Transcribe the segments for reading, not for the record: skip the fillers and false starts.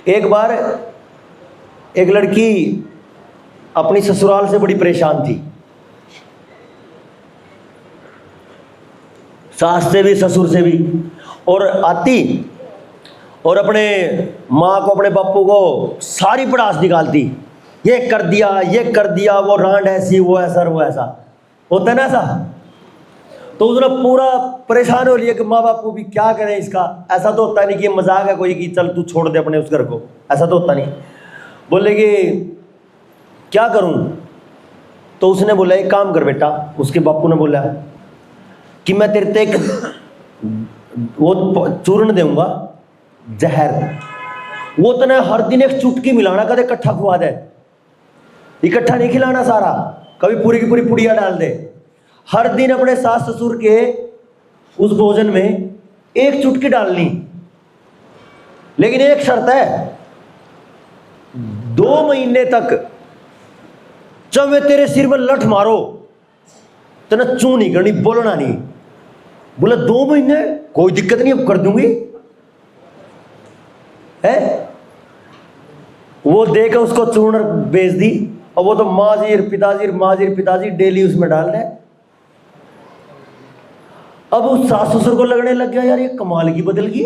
एक बार एक लड़की अपनी ससुराल से बड़ी परेशान थी, सास से भी ससुर से भी, और आती और अपने माँ को अपने बापू को सारी पड़ास निकालती, ये कर दिया, वो रांड ऐसी, वो ऐसा, वो ऐसा होता है ना ऐसा। तो उसने पूरा परेशान हो लिया कि माँ बापू भी क्या करें इसका। ऐसा तो होता नहीं कि मजाक है कोई कि चल तू छोड़ दे अपने उस घर को, ऐसा तो होता नहीं। बोले कि क्या करूं? तो उसने बोला एक काम कर बेटा, उसके बापू ने बोला कि मैं तेरे ते एक वो चूर्ण दूंगा, जहर, वो तने हर दिन एक चुटकी मिलाना, कदे इकट्ठा खुआ दे, इकट्ठा नहीं खिलाना सारा, कभी पूरी की पूरी पुड़िया डाल दे। हर दिन अपने सास ससुर के उस भोजन में एक चुटकी डालनी, लेकिन एक शर्त है, 2 महीने तक जब मैं तेरे सिर में लठ मारो तो चू नहीं करनी, बोलना नहीं। बोला 2 महीने, कोई दिक्कत नहीं, अब कर दूंगी है। वो देकर उसको चूर्ण बेच दी, और वो तो माजीर पिताजी डेली उसमें डाल रहे। अब उस सास ससुर को लगने लग गया यार ये कमाल की बदल गई,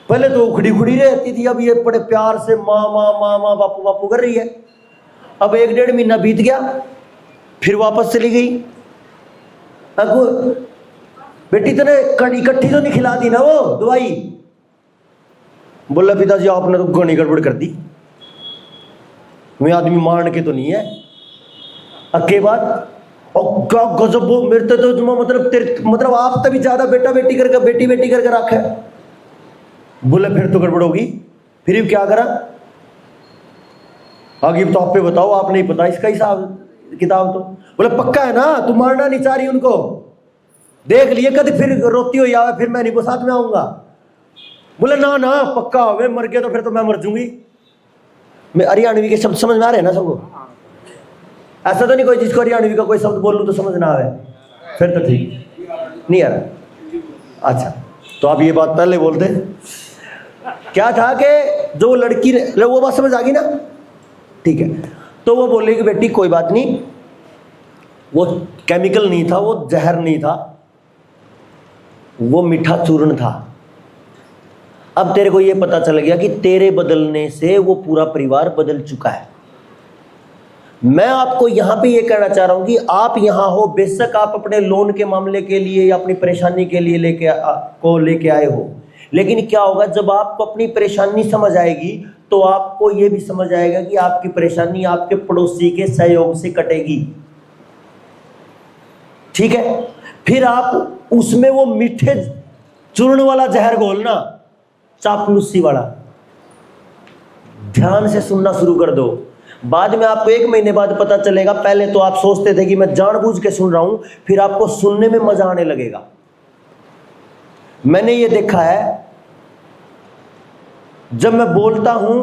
पहले तो उखड़ी खुड़ी रहती थी, अब ये बड़े प्यार से माँ बापू बापू कर रही है। अब 1-1.5 महीना बीत गया, फिर वापस चली गई। अब बेटी तूने इकट्ठी तो नहीं खिला दी ना वो दवाई? बोला पिताजी आपने तो घनी गड़बड़ कर दी, मैं आदमी मारने के तो नहीं है। अक्के बात और क्या गजब, वो मेरे तो मतलब तेरे मतलब आप तभी ज्यादा बेटी बेटी करके रखा है। बोले फिर तो गड़बड़ होगी, फिर क्या करा? आगे तो आप पे बताओ, आप नहीं पता इसका हिसाब किताब। तो बोले पक्का है ना, तू मारना नहीं चाह रही उनको, देख लिए कभी फिर रोती हो या फिर मैं नहीं साथ में आऊंगा। बोले ना ना पक्का, वे मर गए तो फिर तो मैं मर जूंगी। मैं हरियाणवी के शब्द समझ में आ रहे हैं ना सबको? ऐसा तो नहीं कोई जिसको हरियाणवी का कोई शब्द बोल लूं तो समझ ना आवे, फिर तो ठीक नहीं आ रहा। अच्छा, तो आप ये बात पहले बोलते। क्या था कि जो लड़की, वो बात समझ आ गई ना? ठीक है। तो वो बोले कि बेटी कोई बात नहीं, वो केमिकल नहीं था, वो जहर नहीं था, वो मीठा चूर्ण था। अब तेरे को ये पता चल गया कि तेरे बदलने से वो पूरा परिवार बदल चुका है। मैं आपको यहां पे ये कहना चाह रहा हूं कि आप यहां हो, बेशक आप अपने लोन के मामले के लिए या अपनी परेशानी के लिए लेके आए हो, लेकिन क्या होगा जब आपको अपनी परेशानी समझ आएगी तो आपको ये भी समझ आएगा कि आपकी परेशानी आपके पड़ोसी के सहयोग से कटेगी। ठीक है? फिर आप उसमें वो मीठे चूर्ण वाला जहर घोलना, चापलूसी वाला, ध्यान से सुनना शुरू कर दो। बाद में आपको 1 महीने बाद पता चलेगा, पहले तो आप सोचते थे कि मैं जानबूझ के सुन रहा हूं, फिर आपको सुनने में मजा आने लगेगा। मैंने ये देखा है, जब मैं बोलता हूं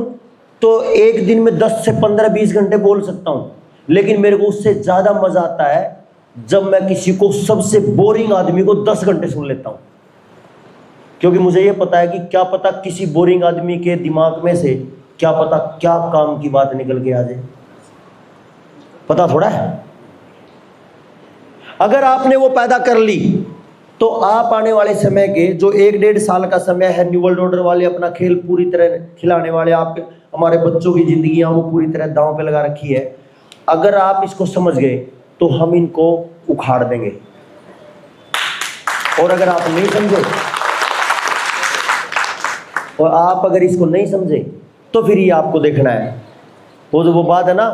तो एक दिन में 10 से 15-20 घंटे बोल सकता हूं, लेकिन मेरे को उससे ज्यादा मजा आता है जब मैं किसी को, सबसे बोरिंग आदमी को 10 घंटे सुन लेता हूं, क्योंकि मुझे ये पता है कि क्या पता किसी बोरिंग आदमी के दिमाग में से क्या पता क्या काम की बात निकल के आ जाए, पता थोड़ा है। अगर आपने वो पैदा कर ली तो आप आने वाले समय के जो 1-1.5 साल का समय है, न्यू वर्ल्ड ऑर्डर वाले अपना खेल पूरी तरह खिलाने वाले, आपके हमारे बच्चों की जिंदगियां वो पूरी तरह दांव पे लगा रखी है। अगर आप इसको समझ गए तो हम इनको उखाड़ देंगे, और अगर आप नहीं समझे और आप अगर इसको नहीं समझे तो फिर ये आपको देखना है। वो बात है ना,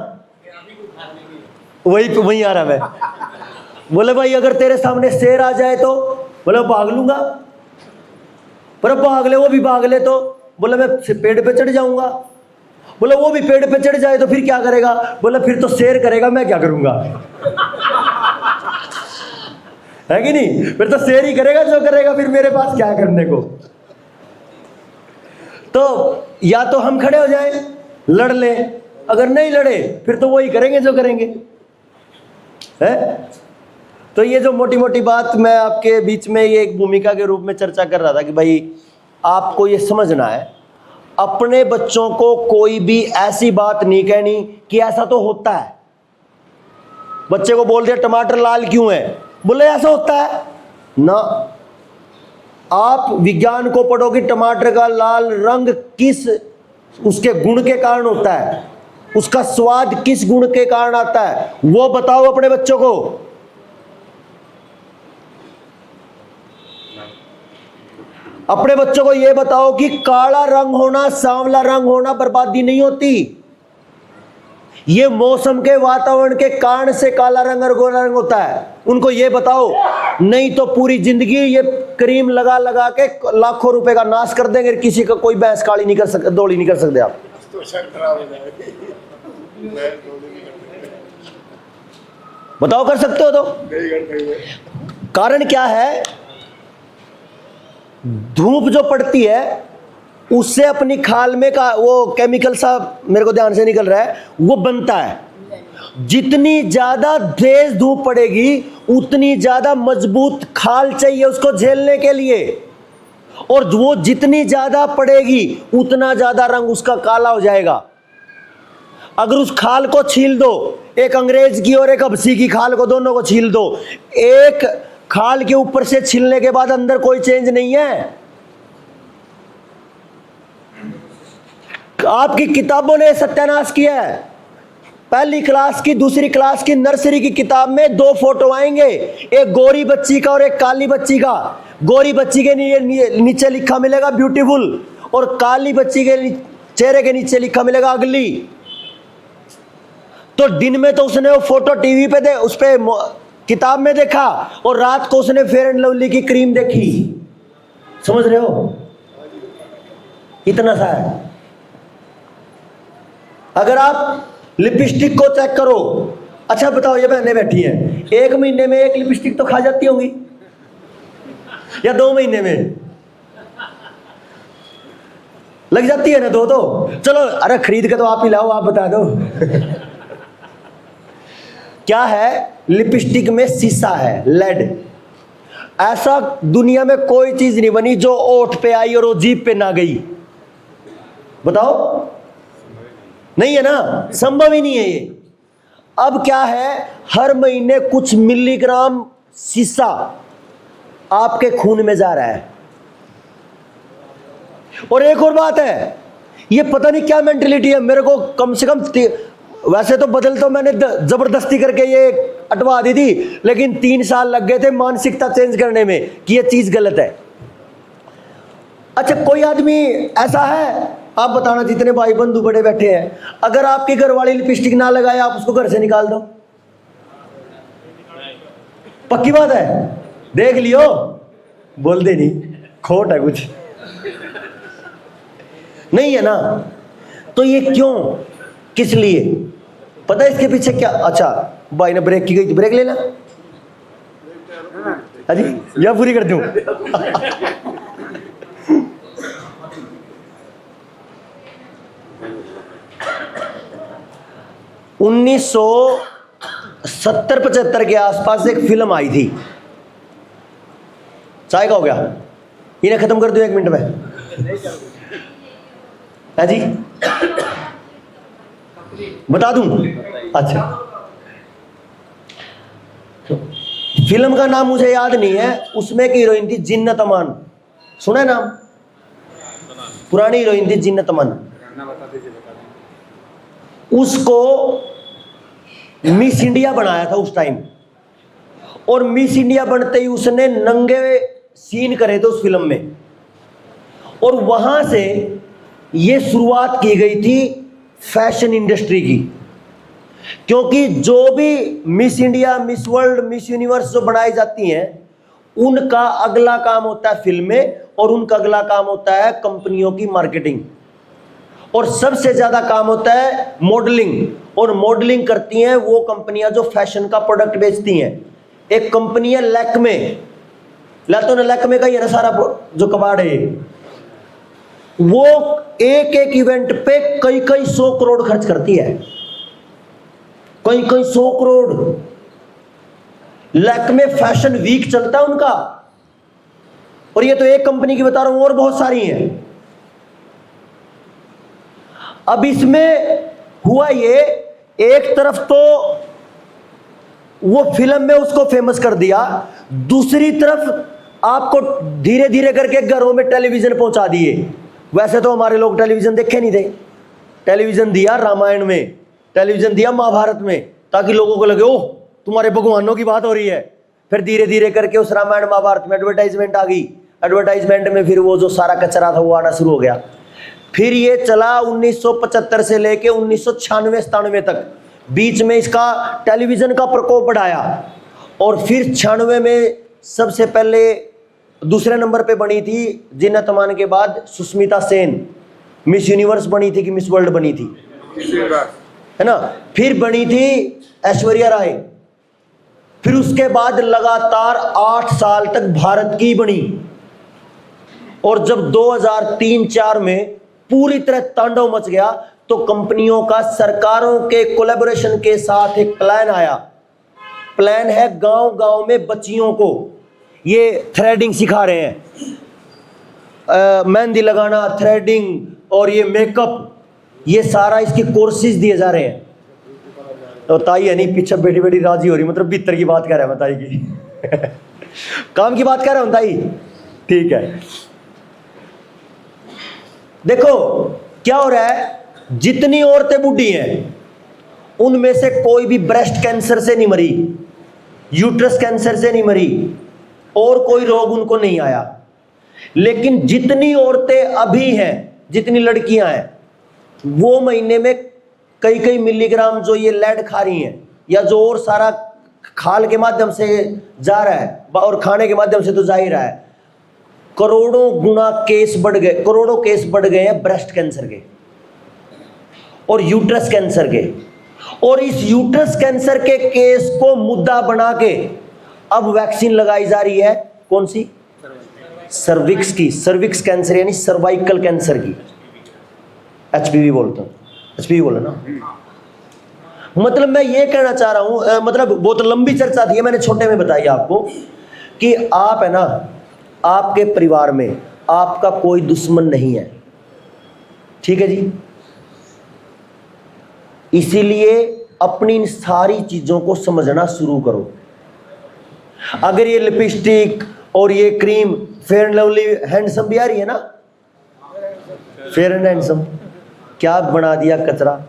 वही आ रहा है। बोले भाई अगर तेरे सामने शेर आ जाए तो? बोले भाग लूंगा। पर भाग ले, वो भी भाग ले तो? बोले मैं पेड़ पे चढ़ जाऊंगा। बोले वो भी पेड़ पे चढ़ जाए तो फिर क्या करेगा? बोले फिर तो शेर करेगा, मैं क्या करूंगा? है कि नहीं? फिर तो शेर ही करेगा जो करेगा, फिर मेरे पास क्या करने को। तो या तो हम खड़े हो जाए, लड़ ले, अगर नहीं लड़े फिर तो वही करेंगे जो करेंगे, है? तो ये जो मोटी मोटी बात मैं आपके बीच में ये एक भूमिका के रूप में चर्चा कर रहा था कि भाई आपको ये समझना है, अपने बच्चों को कोई भी ऐसी बात नहीं कहनी कि ऐसा तो होता है। बच्चे को बोल दिया टमाटर लाल क्यों है, बोले ऐसा होता है ना। आप विज्ञान को पढ़ोगे, टमाटर का लाल रंग किस उसके गुण के कारण होता है, उसका स्वाद किस गुण के कारण आता है, वो बताओ अपने बच्चों को। अपने बच्चों को यह बताओ कि काला रंग होना, सांवला रंग होना बर्बादी नहीं होती। ये मौसम के वातावरण के कारण से काला रंग और गोरा रंग होता है, उनको ये बताओ। नहीं तो पूरी जिंदगी ये क्रीम लगा लगा के लाखों रुपए का नाश कर देंगे, किसी का कोई भैंस काली नहीं कर सकते, दौड़ी नहीं कर सकते आप। बताओ कर सकते हो तो? कारण क्या है? धूप जो पड़ती है उससे अपनी खाल में का वो केमिकल सा मेरे को ध्यान से निकल रहा है, वो बनता है। जितनी ज्यादा तेज धूप पड़ेगी उतनी ज्यादा मजबूत खाल चाहिए उसको झेलने के लिए, और वो जितनी ज्यादा पड़ेगी उतना ज्यादा रंग उसका काला हो जाएगा। अगर उस खाल को छील दो, एक अंग्रेज की और एक हबसी की खाल को, दोनों को छील दो, एक खाल के ऊपर से छीलने के बाद अंदर कोई चेंज नहीं है। आपकी किताबों ने सत्यानाश किया है। पहली क्लास की, दूसरी क्लास की, नर्सरी की किताब में दो फोटो आएंगे, एक गोरी बच्ची का और एक काली बच्ची का। गोरी बच्ची के नीचे लिखा मिलेगा ब्यूटीफुल, और काली बच्ची के चेहरे के नीचे लिखा मिलेगा अगली। तो दिन में तो उसने वो फोटो टीवी पे उस पे किताब में देखा, और रात को उसने फेयर एंड लवली की क्रीम देखी। समझ रहे हो? इतना सा है। अगर आप लिपस्टिक को चेक करो, अच्छा बताओ, ये बहनें बैठी हैं, एक महीने में एक लिपस्टिक तो खा जाती होंगी, या 2 महीने में लग जाती है ना? दो तो चलो, अरे खरीद के तो आप ही लाओ, आप बता दो। क्या है? लिपस्टिक में शीशा है, लेड। ऐसा दुनिया में कोई चीज नहीं बनी जो ओठ पे आई और वो जीभ पे ना गई। बताओ, नहीं है ना, संभव ही नहीं है ये। अब क्या है, हर महीने कुछ मिलीग्राम शीशा आपके खून में जा रहा है। और एक और बात है, ये पता नहीं क्या मेंटेलिटी है, मेरे को कम से कम, वैसे तो बदल तो मैंने जबरदस्ती करके ये अटवा दी थी, लेकिन 3 साल लग गए थे मानसिकता चेंज करने में कि ये चीज गलत है। अच्छा, कोई आदमी ऐसा है, आप बताना जितने भाई बंधु बड़े बैठे हैं, अगर आपकी घर वाली लिपस्टिक ना लगाए, आप उसको घर से निकाल दो, पक्की बात है? देख लियो, बोल दे नहीं, खोट है कुछ नहीं है ना? तो ये क्यों, किस लिए, पता है इसके पीछे क्या? अच्छा, भाई ने ब्रेक की गई, ब्रेक लेना अजी, या पूरी कर दूं? 1970-75 के आसपास एक फिल्म आई थी, चाय का हो गया, इन्हें खत्म कर दो 1 मिनट में है जी, बता दूं? अच्छा, फिल्म का नाम मुझे याद नहीं है, उसमें एक हीरोइन थी जिन्नत अमान, सुना है नाम? पुरानी हीरोइन थी जिन्नत अमान। उसको मिस इंडिया बनाया था उस टाइम, और मिस इंडिया बनते ही उसने नंगे सीन करे थे उस फिल्म में, और वहां से ये शुरुआत की गई थी फैशन इंडस्ट्री की। क्योंकि जो भी miss India, miss world, miss universe जो बनाई जाती हैं, उनका अगला काम होता है फिल्में, और उनका अगला काम होता है कंपनियों की मार्केटिंग, और सबसे ज्यादा काम होता है मॉडलिंग। और मॉडलिंग करती हैं वो कंपनियां जो फैशन का प्रोडक्ट बेचती हैं। एक कंपनी है लैक्मे, लातो ने लैक्मे का ही है ना सारा जो कबाड़ है, वो एक एक इवेंट पे कई कई 100 करोड़ खर्च करती है, कई कई 100 करोड़। लैक्मे फैशन वीक चलता है उनका, और ये तो एक कंपनी की बता रहा हूं, और बहुत सारी हैं। अब इसमें हुआ ये, एक तरफ तो वो फिल्म में उसको फेमस कर दिया, दूसरी तरफ आपको धीरे धीरे करके घरों में टेलीविजन पहुंचा दिए। वैसे तो हमारे लोग टेलीविजन देखे नहीं थे, टेलीविजन दिया रामायण में, टेलीविजन दिया महाभारत में, ताकि लोगों को लगे ओह तुम्हारे भगवानों की बात हो रही है। फिर धीरे धीरे करके उस रामायण महाभारत में एडवर्टाइजमेंट आ गई, एडवर्टाइजमेंट में फिर वो जो सारा कचरा था वो आना शुरू हो गया। फिर ये चला 1975 से लेके 1996-97 तक, बीच में इसका टेलीविजन का प्रकोप बढ़ाया। और फिर 96 में सबसे पहले दूसरे नंबर पे बनी थी जीनत अमान के बाद सुष्मिता सेन, मिस यूनिवर्स बनी थी कि मिस वर्ल्ड बनी थी, है ना। फिर बनी थी ऐश्वर्या राय। फिर उसके बाद लगातार 8 साल तक भारत की बनी। और जब 2003-04 में पूरी तरह तांडव मच गया तो कंपनियों का सरकारों के कोलैबोरेशन के साथ एक प्लान आया। प्लान है गांव गांव में बच्चियों को ये थ्रेडिंग सिखा रहे हैं, मेहंदी लगाना, थ्रेडिंग और ये मेकअप, ये सारा इसके कोर्सेज दिए जा रहे हैं। तो ताई है नहीं पीछे बैठी बैठी राजी हो रही, मतलब भीतर की बात कह रहा है मैं ताई की काम की बात कह रहा हूं ताई, ठीक है। देखो क्या हो रहा है, जितनी औरतें बूढ़ी हैं उनमें से कोई भी ब्रेस्ट कैंसर से नहीं मरी, यूट्रस कैंसर से नहीं मरी, और कोई रोग उनको नहीं आया। लेकिन जितनी औरतें अभी हैं, जितनी लड़कियां हैं, वो महीने में कई कई मिलीग्राम जो ये लेड खा रही हैं, या जो और सारा खाल के माध्यम से जा रहा है और खाने के माध्यम से तो जा ही रहा है, करोड़ों गुना केस बढ़ गए, करोड़ों केस बढ़ गए हैं ब्रेस्ट कैंसर के और यूट्रस कैंसर के। और इस यूट्रस कैंसर के केस को मुद्दा बना के अब वैक्सीन लगाई जा रही है, कौन सी, सर्विक्स की, सर्विक्स कैंसर यानी सर्वाइकल कैंसर की, एचपीवी बोलते हैं, एचपीवी बोले ना। मतलब मैं ये कहना चाह रहा हूं, मतलब बहुत लंबी चर्चा थी, मैंने छोटे में बताई आपको कि आप है ना, आपके परिवार में आपका कोई दुश्मन नहीं है, ठीक है जी। इसीलिए अपनी इन सारी चीजों को समझना शुरू करो। अगर ये लिपस्टिक और ये cream fair and lovely handsome भी आ रही है ना, फेयर एंड हैंडसम, क्या बना दिया कचरा।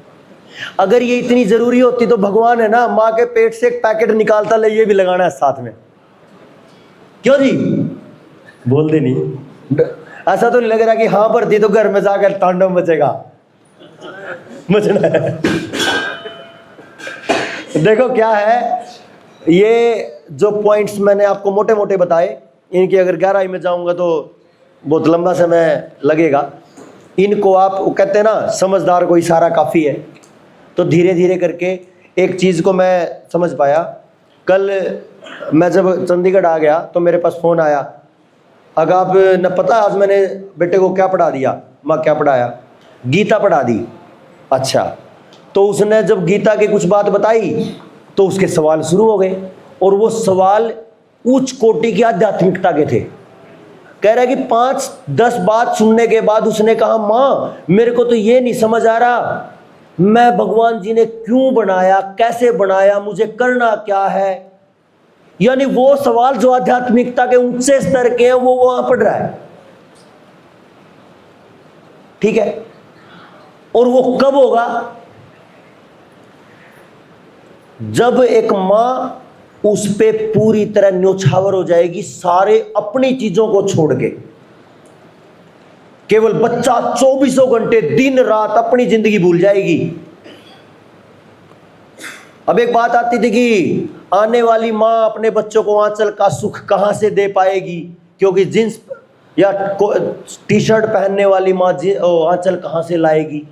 अगर ये इतनी जरूरी होती तो भगवान है ना माँ के पेट से एक पैकेट निकालता, ले ये भी लगाना है साथ में, क्यों जी, बोल दे नहीं, ऐसा तो नहीं लग रहा कि हाँ भरती तो घर में जाकर तांडव मचेगा, मचना है। देखो क्या है, ये जो पॉइंट्स मैंने आपको मोटे मोटे बताए, इनकी अगर गहराई में जाऊंगा तो बहुत लंबा समय लगेगा। इनको आप, वो कहते हैं ना समझदार को इशारा काफ़ी है, तो धीरे धीरे करके एक चीज़ को मैं समझ पाया। कल मैं जब चंडीगढ़ आ गया तो मेरे पास फ़ोन आया, अगर आप न पता आज मैंने बेटे को क्या पढ़ा दिया, माँ क्या पढ़ाया, गीता पढ़ा दी। अच्छा, तो उसने जब गीता की कुछ बात बताई तो उसके सवाल शुरू हो गए, और वो सवाल उच्च कोटि की आध्यात्मिकता के थे। कह रहा है कि 5-10 बात सुनने के बाद उसने कहा, माँ मेरे को तो ये नहीं समझ आ रहा, मैं भगवान जी ने क्यों बनाया, कैसे बनाया, मुझे करना क्या है। यानी वो सवाल जो आध्यात्मिकता के ऊंचे स्तर के हैं वो वहां पढ़ रहा है, ठीक है। और वो कब होगा, जब एक मां उस पे पूरी तरह न्योछावर हो जाएगी, सारे अपनी चीजों को छोड़ के, केवल बच्चा 24 घंटे दिन रात अपनी जिंदगी भूल जाएगी। अब एक बात आती थी कि आने वाली मां अपने बच्चों को आंचल का सुख कहां से दे पाएगी, क्योंकि जींस या टी शर्ट पहनने वाली मां आंचल कहां से लाएगी।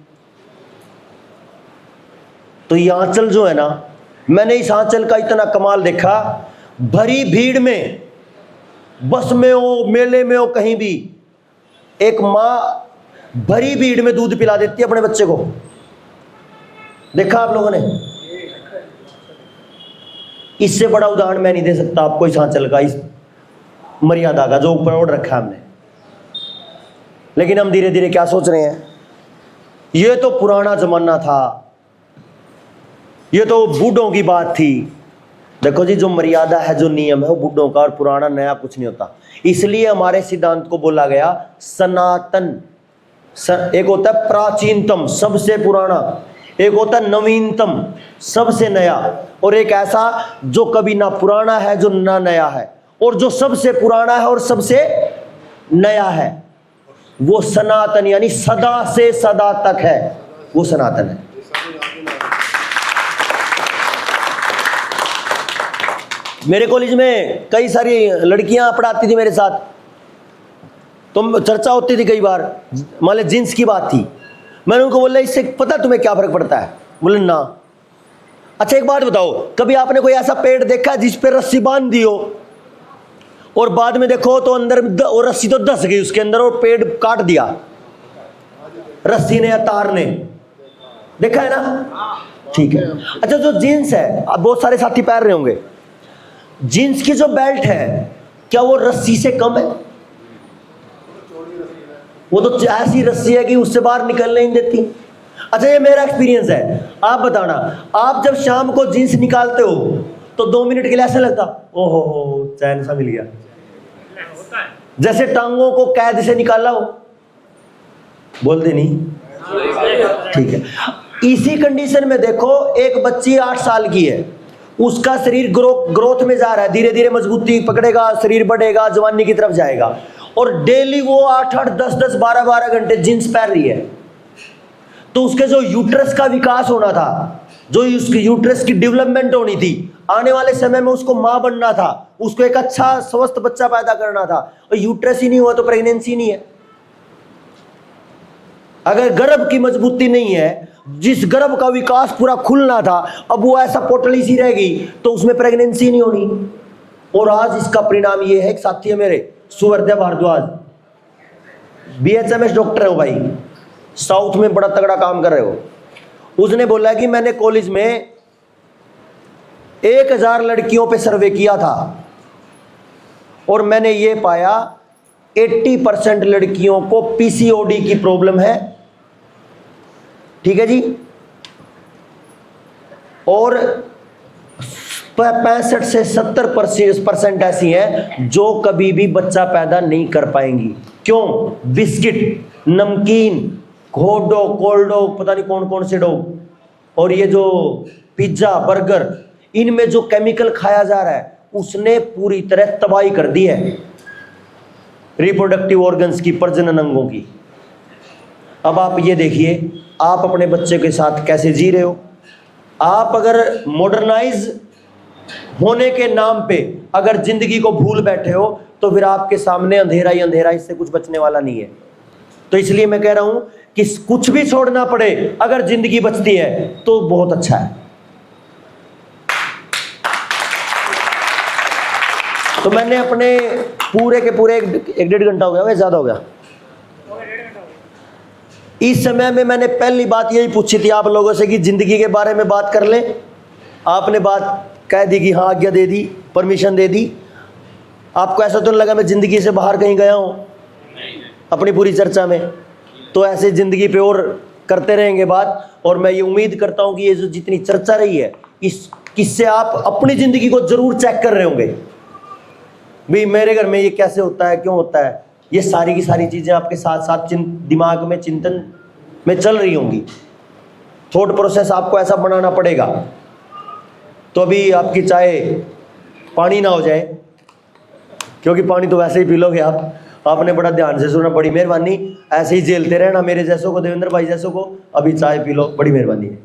तो ये आंचल जो है ना, मैंने इस आंचल का इतना कमाल देखा, भरी भीड़ में, बस में हो, मेले में हो, कहीं भी, एक मां भरी भीड़ में दूध पिला देती है अपने बच्चे को। देखा आप लोगों ने? इससे बड़ा उदाहरण मैं नहीं दे सकता आपको इस आंचल का, इस मर्यादा का जो ऊपर ओढ़ रखा है हमने। लेकिन हम धीरे धीरे क्या सोच रहे हैं, ये तो पुराना जमाना था, ये तो बूढ़ों की बात थी। देखो जी, जो मर्यादा है, जो नियम है, वो बूढ़ों का, और पुराना नया कुछ नहीं होता। इसलिए हमारे सिद्धांत को बोला गया सनातन। एक होता है प्राचीनतम, सबसे पुराना, एक होता है नवीनतम, सबसे नया, और एक ऐसा जो कभी ना पुराना है, जो ना नया है, और जो सबसे पुराना है और सबसे नया है, वो सनातन, यानी सदा से सदा तक है, वो सनातन है। मेरे कॉलेज में कई सारी लड़कियां पढ़ाती थी मेरे साथ, तो चर्चा होती थी कई बार, मान लो जींस की बात थी। मैंने उनको बोला, इससे पता तुम्हें क्या फर्क पड़ता है? बोले ना। अच्छा एक बात बताओ, कभी आपने कोई ऐसा पेड़ देखा जिस पे रस्सी बांध दी हो और बाद में देखो तो अंदर और रस्सी तो धंस गई उसके अंदर और पेड़ काट दिया रस्सी ने या तार ने? देखा है ना? ठीक है। अच्छा, जो जीन्स है, अब बहुत सारे साथी पहन रहे होंगे, जीन्स की जो बेल्ट है, क्या वो रस्सी से कम है? वो तो ऐसी रस्सी है कि उससे बाहर निकलने नहीं देती। अच्छा, ये मेरा एक्सपीरियंस है, आप बताना, आप जब शाम को जीन्स निकालते हो तो 2 मिनट के लिए ऐसा लगता, ओहो हो चैन सा मिल गया, जैसे टांगों को कैद से निकाला हो? बोलते नहीं? ठीक है। इसी कंडीशन में देखो, एक बच्ची 8 साल की है, उसका शरीर ग्रोथ में जा रहा है, धीरे धीरे मजबूती पकड़ेगा, शरीर बढ़ेगा, जवानी की तरफ जाएगा, और डेली वो 8-8, 10-10, 12-12 घंटे जींस पहन रही है, तो उसके जो यूट्रस का विकास होना था, जो उसकी यूट्रस की डेवलपमेंट होनी थी, आने वाले समय में उसको मां बनना था, उसको एक अच्छा स्वस्थ बच्चा पैदा करना था, और यूट्रस ही नहीं हुआ तो प्रेगनेंसी नहीं है। अगर गर्भ की मजबूती नहीं है, जिस गर्भ का विकास पूरा खुलना था, अब वो ऐसा पोटली सी रह गई, तो उसमें प्रेगनेंसी नहीं होनी। और आज इसका परिणाम ये है, एक साथी है मेरे, सुवर्दय भारद्वाज, BHMS डॉक्टर है भाई, साउथ में बड़ा तगड़ा काम कर रहे हो। उसने बोला कि मैंने कॉलेज में 1000 लड़कियों पे सर्वे किया था और मैंने ये पाया 80% लड़कियों को PCOD की प्रॉब्लम है। ठीक है जी। और 65 से 70% ऐसी हैं जो कभी भी बच्चा पैदा नहीं कर पाएंगी। क्यों? बिस्किट, नमकीन, हॉट डॉग, कोल्ड डॉग, पता नहीं कौन कौन से डॉग, और ये जो पिज्जा, बर्गर, इनमें जो केमिकल खाया जा रहा है उसने पूरी तरह तबाही कर दी है रिप्रोडक्टिव ऑर्गन्स की, प्रजनन अंगों की। अब आप ये देखिए, आप अपने बच्चे के साथ कैसे जी रहे हो। आप अगर मॉडर्नाइज होने के नाम पे अगर जिंदगी को भूल बैठे हो तो फिर आपके सामने अंधेरा ही अंधेरा, इससे कुछ बचने वाला नहीं है। तो इसलिए मैं कह रहा हूं कि कुछ भी छोड़ना पड़े, अगर जिंदगी बचती है तो बहुत अच्छा है। तो मैंने अपने पूरे के पूरे 1-1.5 घंटा हो गया, वैसे ज्यादा हो गया, इस समय में मैंने पहली बात यही पूछी थी आप लोगों से कि जिंदगी के बारे में बात कर लें। आपने बात कह दी कि हाँ, आज्ञा दे दी, परमिशन दे दी। आपको ऐसा तो नहीं लगा मैं जिंदगी से बाहर कहीं गया हूं अपनी पूरी चर्चा में? तो ऐसे जिंदगी पे और करते रहेंगे बात, और मैं ये उम्मीद करता हूं कि ये जो जितनी चर्चा रही है इससे आप अपनी जिंदगी को जरूर चेक कर रहे होंगे, भाई मेरे घर में ये कैसे होता है, क्यों होता है। ये सारी की सारी चीजें आपके साथ साथ दिमाग में, चिंतन में चल रही होंगी। थॉट प्रोसेस आपको ऐसा बनाना पड़ेगा। तो अभी आपकी चाय पानी ना हो जाए, क्योंकि पानी तो वैसे ही पी लोगे आप। आपने बड़ा ध्यान से सुना, बड़ी मेहरबानी। ऐसे ही झेलते रहना मेरे जैसों को, देवेंद्र भाई जैसों को। अभी चाय पी लो, बड़ी मेहरबानी है।